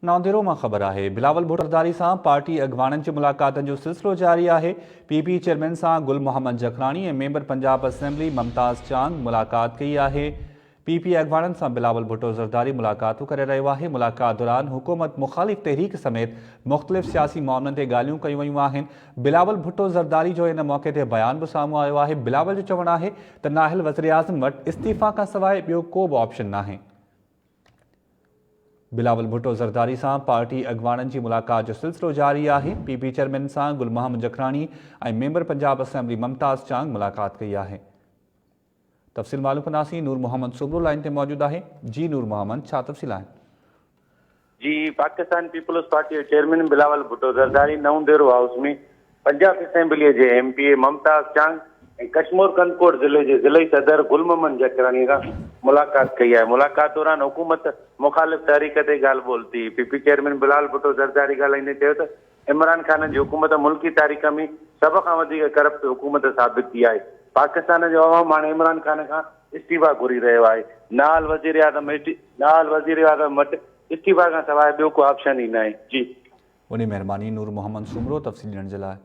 नांदेरो मां ख़बर है। बिलावल भुट्टो ज़रदारी से पार्टी अगवाननि जी मुलाक़ातनि जो सिलसिलो जारी है। पीपी चेयरमैन से गुल मोहम्मद जखरानी और मेंबर पंजाब असेंबली मुमताज़ चांग मुलाक़ात कई है। पीपी अगवाननि से बिलावल भुट्टो ज़रदारी मुलाक़ातूं करे रहियो है। मुलाक़ात दौरान हुकूमत मुखालिफ़ तहरीक समेत मुख़्तलिफ़ सियासी मामलों ते ॻाल्हियूं कयूं वयूं आहिनि। बिलावल भुट्टो ज़रदारी जो इन मौक़े ते बयान भी साम्हूं आयो है। बिलावल जो चवणु आहे त नाहिल वज़ीर आज़म वटि इस्तीफ़ा खां सवाइ ॿियो को बि ऑप्शन नाहे। बिलावल भुट्टो ज़रदारी से पार्टी अगवाननि जी मुलाक़ात जो सिलसिलो जारी है। पीपी चेयरमैन से गुल मोहम्मद जखरानी और मेंबर पंजाब असेंबली मुमताज़ चांग मुलाक़ात कई है। तफ़सील मालूम कंदासीं। नूर मोहम्मद सुबरो लाइन ते मौजूद है। जी नूर मोहम्मद, छा तफ़सील है? जी, Pakistan Peoples Party chairman Bilawal Bhutto Zardari Naudero House में पंजाब असेंबली के MP मुमताज़ चांग कश्मीर कनकोट जिले के जिले सदर गुल मोहम्मद जखरानी का मुलाकात कई है। मुलाकात दौरान हुकूमत मुखालिफ़ तहरीक ते गाल बोलती। पीपी चेयरमैन बिलावल भुट्टो ज़रदारी ॻाल्हाईंदे चयो त इमरान खान की हुकूमत मुल्की तारीख़ में सब खां वधीक करप्ट हुकूमत साबित थी है। पाकिस्तान जो अवाम हाणे इमरान खान का इस्तीफ़ा घुरी रहियो आहे। नाल वज़ीर आज़म वटि इस्तीफ़ा खां सवाइ ॿियो को ऑप्शन ही न आहे। जी उन्हीं मेहरबानी नूर मोहम्मद सुबरो तफ़सील ॾियण जे लाइ।